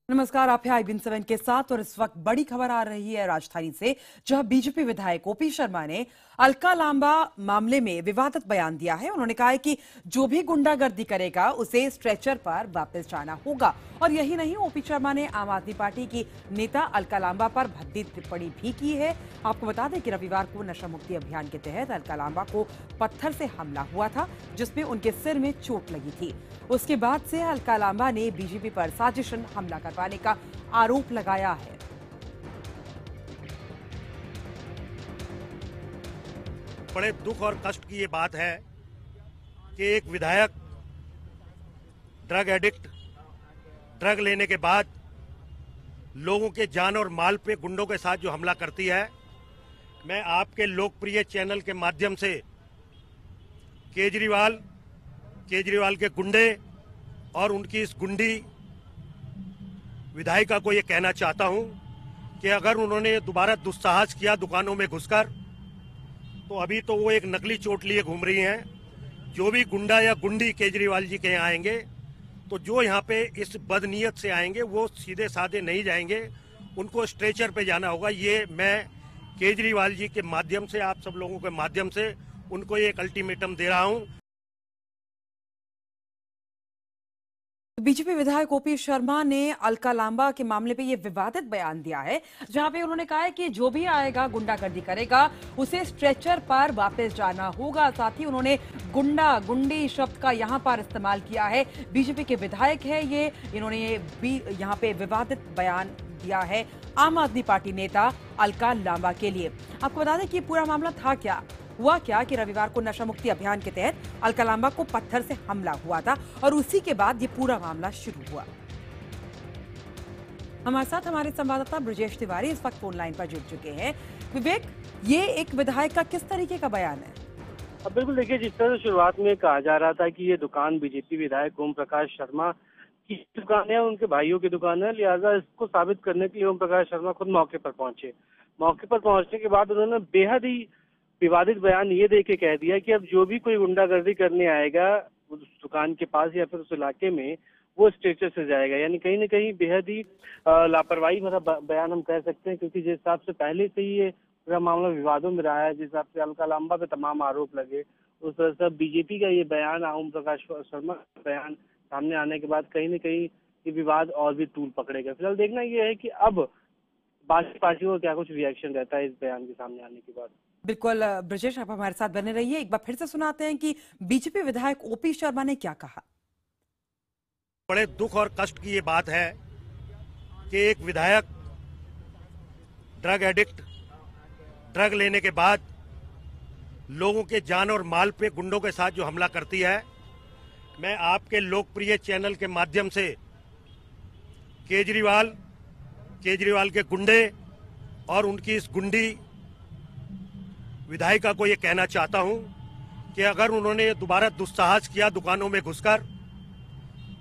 नमस्कार, आप हैं IBN7 के साथ और इस वक्त बड़ी खबर आ रही है राजधानी से, जहां बीजेपी विधायक ओपी शर्मा ने अलका लांबा मामले में विवादित बयान दिया है। उन्होंने कहा है कि जो भी गुंडागर्दी करेगा उसे स्ट्रेचर पर वापस जाना होगा। और यही नहीं, ओपी शर्मा ने आम आदमी पार्टी की नेता अलका लांबा पर भद्दी टिप्पणी भी की है। आपको बता दें कि रविवार को नशा मुक्ति अभियान के तहत अलका लांबा को पत्थर से हमला हुआ था, जिसमें उनके सिर में चोट लगी थी। उसके बाद से अलका लांबा ने बीजेपी पर साजिशन हमला करवाने का आरोप लगाया है। बड़े दुख और कष्ट की ये बात है कि एक विधायक ड्रग एडिक्ट, ड्रग लेने के बाद लोगों के जान और माल पे गुंडों के साथ जो हमला करती है। मैं आपके लोकप्रिय चैनल के माध्यम से केजरीवाल के गुंडे और उनकी इस गुंडी विधायिका को ये कहना चाहता हूं कि अगर उन्होंने दोबारा दुस्साहस किया दुकानों में घुसकर, तो अभी तो वो एक नकली चोट लिए घूम रही हैं। जो भी गुंडा या गुंडी केजरीवाल जी के यहाँ आएंगे, तो जो यहाँ पे इस बदनीयत से आएंगे वो सीधे साधे नहीं जाएंगे, उनको स्ट्रेचर पे जाना होगा। ये मैं केजरीवाल जी के माध्यम से, आप सब लोगों के माध्यम से उनको ये एक अल्टीमेटम दे रहा हूँ। बीजेपी विधायक ओपी शर्मा ने अलका लांबा के मामले पे ये विवादित बयान दिया है, जहां पे उन्होंने कहा है कि जो भी आएगा गुंडागर्दी करेगा उसे स्ट्रेचर पर वापस जाना होगा। साथ ही उन्होंने गुंडा गुंडी शब्द का यहां पर इस्तेमाल किया है। बीजेपी के विधायक है ये, इन्होंने यहां पे विवादित बयान दिया है आम आदमी पार्टी नेता अलका लांबा के लिए। आपको बता दें कि पूरा मामला था क्या, हुआ क्या कि रविवार को नशा मुक्ति अभियान के तहत अलका लांबा को पत्थर से हमला हुआ था और उसी के बाद ये पूरा मामला शुरू हुआ। हमारे साथ हमारे संवाददाता ब्रजेश तिवारी इस वक्त फोन लाइन पर जुड़ चुके हैं। विवेक, ये एक विधायक का किस तरीके का बयान है? अब बिल्कुल देखिए, जिस तरह शुरुआत में कहा जा रहा था कि ये दुकान बीजेपी विधायक ओम प्रकाश शर्मा की दुकान है, उनके भाइयों की दुकान है, लिहाजा इसको साबित करने के लिए ओम प्रकाश शर्मा खुद मौके पर पहुंचे। मौके पर पहुंचने के बाद उन्होंने बेहद ही विवादित बयान ये दे के कह दिया कि अब जो भी कोई गुंडागर्दी करने आएगा उस दुकान के पास या फिर उस इलाके में, वो स्ट्रेचर से जाएगा। यानी कहीं ना कहीं बेहद ही लापरवाही भरा बयान हम कह सकते हैं, क्योंकि जिस हिसाब से पहले से ही ये पूरा मामला विवादों में रहा है, जिस हिसाब से अलका लांबा पे तमाम आरोप लगे, उस तरह से बीजेपी का ये बयान, ओम प्रकाश शर्मा का बयान सामने आने के बाद कहीं ना कहीं ये विवाद और भी तूल पकड़ेगा। फिलहाल देखना ये है कि अब बाकी पार्टियों का क्या कुछ रिएक्शन रहता है इस बयान के सामने आने के बाद। बिल्कुल ब्रजेश, आप हमारे साथ बने रहिए। एक बार फिर से सुनाते हैं कि बीजेपी विधायक ओपी शर्मा ने क्या कहा। बड़े दुख और कष्ट की ये बात है कि एक विधायक ड्रग एडिक्ट, ड्रग लेने के बाद लोगों के जान और माल पे गुंडों के साथ जो हमला करती है। मैं आपके लोकप्रिय चैनल के माध्यम से केजरीवाल के गुंडे और उनकी इस गुंडी विधायिका को ये कहना चाहता हूं कि अगर उन्होंने दोबारा दुस्साहस किया दुकानों में घुसकर,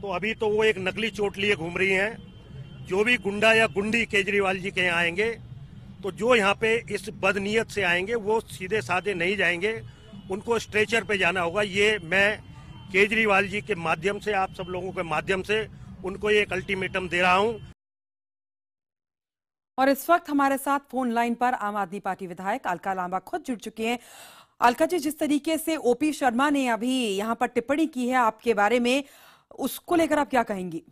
तो अभी तो वो एक नकली चोट लिए घूम रही हैं। जो भी गुंडा या गुंडी केजरीवाल जी के यहाँ आएंगे, तो जो यहाँ पे इस बदनीयत से आएंगे वो सीधे साधे नहीं जाएंगे, उनको स्ट्रेचर पे जाना होगा। ये मैं केजरीवाल जी के माध्यम से, आप सब लोगों के माध्यम से उनको ये एक अल्टीमेटम दे रहा हूं। और इस वक्त हमारे साथ फोन लाइन पर आम आदमी पार्टी विधायक अलका लांबा खुद जुड़ चुके हैं। अलका जी, जिस तरीके से ओपी शर्मा ने अभी यहाँ पर टिप्पणी की है आपके बारे में, उसको लेकर आप क्या कहेंगी?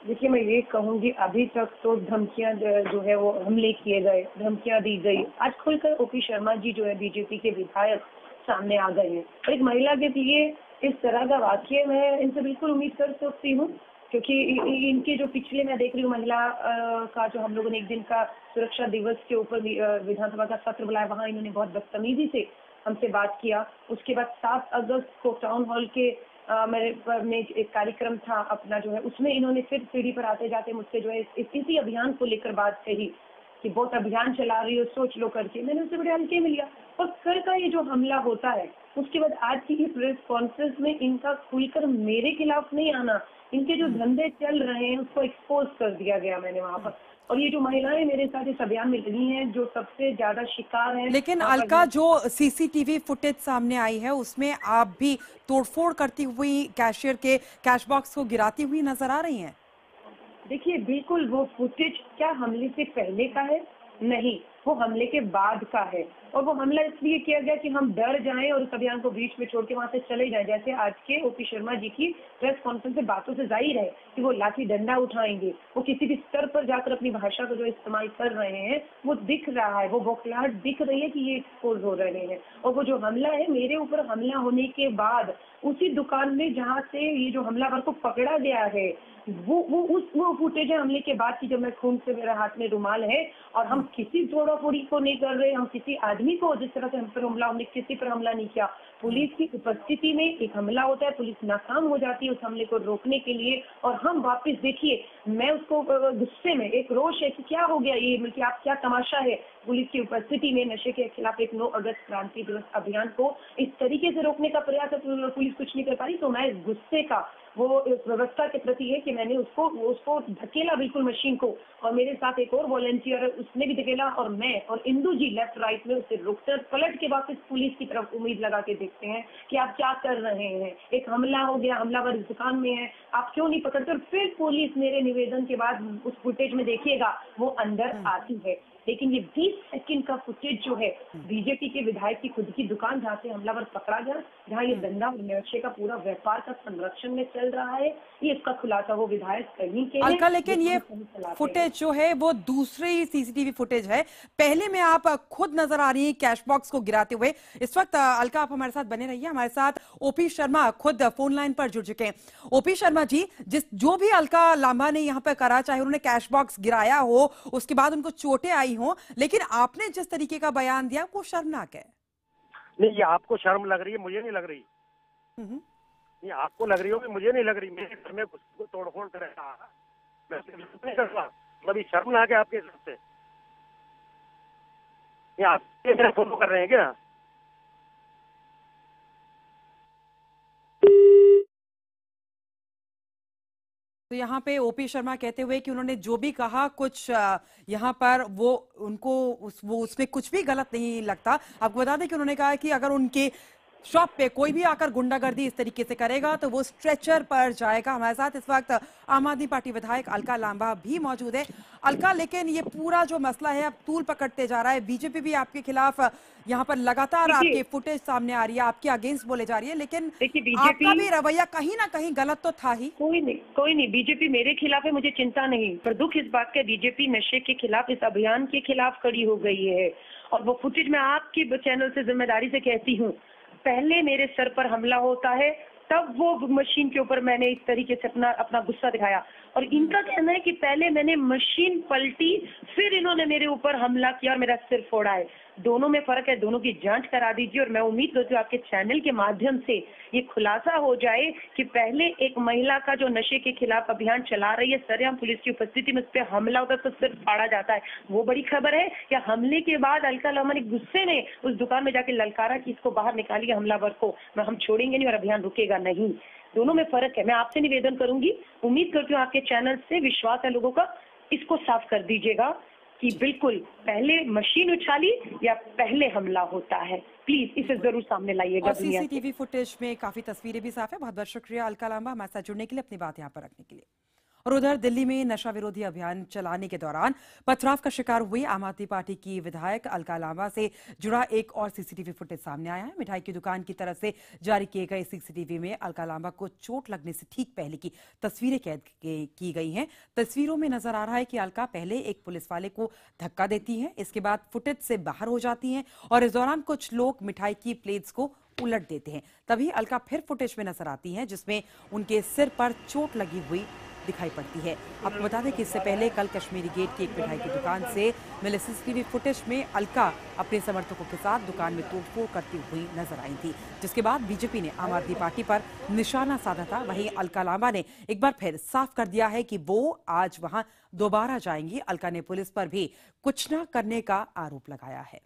देखिए, मैं ये कहूंगी, अभी तक तो धमकियां जो है वो हमले किए गए, धमकियां दी गई। आज खुलकर ओपी शर्मा जी जो है बीजेपी के विधायक सामने आ गए हैं। और एक महिला के लिए इस तरह का वाक्य मैं इनसे बिल्कुल उम्मीद कर सकती हूँ, क्योंकि इनके जो पिछले मैं देख रही हूँ महिला का जो हम लोगों ने एक दिन का सुरक्षा दिवस के ऊपर विधानसभा का सत्र बुलाया, वहाँ इन्होंने बहुत बदतमीजी से हमसे बात किया। उसके बाद 7 अगस्त को टाउन हॉल के में एक कार्यक्रम था अपना जो है, उसमें इन्होंने फिर सीढ़ी पर आते जाते मुझसे जो है इसी अभियान को लेकर बात कही कि बहुत अभियान चला रही हो, सोच लो करके। मैंने उससे बड़े हल्के में लिया। और कल का ये जो हमला होता है, उसके बाद आज की इस प्रेस कॉन्फ्रेंस में इनका खुलकर मेरे खिलाफ नहीं आना, इनके जो धंधे चल रहे हैं उसको एक्सपोज कर दिया गया मैंने वहाँ पर। और ये जो महिलाएं मेरे साथ इस अभियान में लगी हैं, जो सबसे ज्यादा शिकार हैं। लेकिन अलका, जो सीसीटीवी फुटेज सामने आई है उसमें आप भी तोड़फोड़ करती हुई कैशियर के कैश बॉक्स को गिराती हुई नजर आ रही हैं। देखिए, बिल्कुल वो फुटेज क्या हमले से पहले का है? नहीं, वो हमले के बाद का है। और वो हमला इसलिए किया गया कि हम डर जाएं और उस अभियान को बीच में छोड़ के वहां से चले जाएं। जैसे आज के ओपी शर्मा जी की प्रेस कॉन्फ्रेंस से बातों से जाहिर है कि वो लाठी डंडा उठाएंगे, वो किसी भी स्तर पर जाकर अपनी भाषा को जो इस्तेमाल कर रहे हैं वो दिख रहा है, वो बौखलाहट दिख रही है कि ये एक्सपोज हो रहे हैं। और वो जो हमला है, मेरे ऊपर हमला होने के बाद उसी दुकान में जहाँ से ये जो हमलावर को पकड़ा गया है, वो फुटेज है हमले के बाद की, जब मैं खून से मेरे हाथ में रुमाल है और हम किसी तोड़ा फोड़ी को नहीं कर रहे, हम किसी आदमी को जिस तरह से हम पर हमला, हमने किसी पर हमला नहीं किया। पुलिस की उपस्थिति में एक हमला होता है, पुलिस नाकाम हो जाती है उस हमले को रोकने के लिए, और हम वापस देखिए, मैं उसको गुस्से में एक रोष है कि क्या हो गया ये, मतलब आप क्या तमाशा है। पुलिस की उपस्थिति में नशे के खिलाफ एक 9 अगस्त क्रांति दिवस अभियान को इस तरीके से रोकने का प्रयास है, पुलिस कुछ नहीं कर पा रही। तो मैं इस गुस्से का वो इस व्यवस्था के प्रति है कि मैंने उसको धकेला बिल्कुल मशीन को, और मेरे साथ एक और वॉलंटियर है उसने भी धकेला, और मैं और इंदू जी लेफ्ट राइट में उसे रुककर पलट के वापस पुलिस की तरफ उम्मीद लगा के देखते हैं कि आप क्या कर रहे हैं। एक हमला हो गया, हमलावर इस दुकान में है, आप क्यों नहीं पकड़ते। और फिर पुलिस मेरे निवेदन के बाद उस फुटेज में देखिएगा वो अंदर आती है। लेकिन ये 20 सेकंड का फुटेज जो है बीजेपी के विधायक की खुद की दुकान जहाँ से हमलावर पकड़ा गया, जहाँ ये धंधा और नशे का पूरा व्यापार का संरक्षण में चल रहा है, ये इसका खुलासा वो विधायक कहीं के अलका, लेकिन ये फुटेज जो है वो दूसरी सीसीटीवी फुटेज है। पहले में आप खुद नजर आ रही है कैश बॉक्स को गिराते हुए। इस वक्त अलका आप हमारे साथ बने रहिए, हमारे साथ ओपी शर्मा खुद फोन लाइन पर जुड़ चुके हैं। ओपी शर्मा जी, जो भी अलका लांबा ने यहाँ पर करा, चाहे उन्होंने कैश बॉक्स गिराया हो, उसके बाद उनको चोटें आई हो, लेकिन आपने जिस तरीके का बयान दिया वो शर्मनाक है। नहीं, ये आपको शर्म लग रही है, मुझे नहीं लग रही। ये आपको लग रही होगी, मुझे नहीं लग रही। मेरे घर में कुछ तोड़फोड़ करेगा, मैं नहीं करता, मतलब ये शर्मनाक है आपके हिसाब से? ये आप मेरा फॉलो कर रहे हैं क्या? तो यहाँ पे ओपी शर्मा कहते हुए कि उन्होंने जो भी कहा कुछ यहाँ पर वो उनको उसमें कुछ भी गलत नहीं लगता। आपको बता दें कि उन्होंने कहा कि अगर उनके शॉप पे कोई भी आकर गुंडागर्दी इस तरीके से करेगा तो वो स्ट्रेचर पर जाएगा। हमारे साथ इस वक्त आम आदमी पार्टी विधायक अलका लांबा भी मौजूद है। अलका, लेकिन ये पूरा जो मसला है अब तूल पकड़ते जा रहा है, बीजेपी भी आपके खिलाफ यहाँ पर लगातार आपके फुटेज सामने आ रही है, आपके अगेंस्ट बोले जा रही है, लेकिन आपका भी रवैया कहीं ना कहीं गलत तो था ही। कोई नहीं, बीजेपी मेरे खिलाफ है, मुझे चिंता नहीं, पर दुख इस बात का बीजेपी नशे के खिलाफ इस अभियान के खिलाफ खड़ी हो गई है। और वो फुटेज मैं आपके चैनल से जिम्मेदारी से कहती हूँ, पहले मेरे सर पर हमला होता है तब वो मशीन के ऊपर मैंने इस तरीके से अपना गुस्सा दिखाया, और इनका कहना है कि पहले मैंने मशीन पलटी फिर इन्होंने मेरे ऊपर हमला किया और मेरा सिर फोड़ा है। दोनों में फर्क है, दोनों की जांच करा दीजिए, और मैं उम्मीद करती हूँ आपके चैनल के माध्यम से ये खुलासा हो जाए कि पहले एक महिला का जो नशे के खिलाफ अभियान चला रही है, सरेआम पुलिस की उपस्थिति में उस पर हमला होता है तो सिर फाड़ा जाता है, वो बड़ी खबर है, या हमले के बाद अलका लांबा ने गुस्से में उस दुकान में जाके ललकारा कि इसको बाहर निकालिए हमलावर को, हम छोड़ेंगे नहीं और अभियान रुकेगा नहीं। दोनों में फर्क है। मैं आपसे निवेदन करूंगी, उम्मीद करती हूँ आपके चैनल से विश्वास है लोगों का, इसको साफ कर दीजिएगा कि बिल्कुल पहले मशीन उछाली या पहले हमला होता है। प्लीज इसे जरूर सामने लाइएगा। और सीसीटीवी फुटेज में काफी तस्वीरें भी साफ है। बहुत बहुत शुक्रिया अलका लांबा हमारे साथ जुड़ने के लिए, अपनी बात यहाँ पर रखने के लिए। और उधर दिल्ली में नशा विरोधी अभियान चलाने के दौरान पथराव का शिकार हुई आम आदमी पार्टी की विधायक अलका लांबा से जुड़ा एक और सीसीटीवी फुटेज सामने आया है। मिठाई की दुकान की तरफ से जारी किए गए सीसीटीवी में अलका लांबा को चोट लगने से ठीक पहले की तस्वीरें कैद की गई हैं। तस्वीरों में नजर आ रहा है कि अलका पहले एक पुलिस वाले को धक्का देती है, इसके बाद फुटेज से बाहर हो जाती हैं और इस दौरान कुछ लोग मिठाई की प्लेट्स को उलट देते हैं। तभी अलका फिर फुटेज में नजर आती हैं जिसमें उनके सिर पर चोट लगी हुई दिखाई पड़ती है। आपको बता दें कि इससे पहले कल कश्मीरी गेट की एक मिठाई की दुकान से मिले सीसीटीवी फुटेज में अलका अपने समर्थकों के साथ दुकान में तोड़फोड़ करती हुई नजर आई थी, जिसके बाद बीजेपी ने आम आदमी पार्टी पर निशाना साधा था। वहीं अलका लांबा ने एक बार फिर साफ कर दिया है कि वो आज वहां दोबारा जाएंगी। अलका ने पुलिस पर भी कुछ न करने का आरोप लगाया है।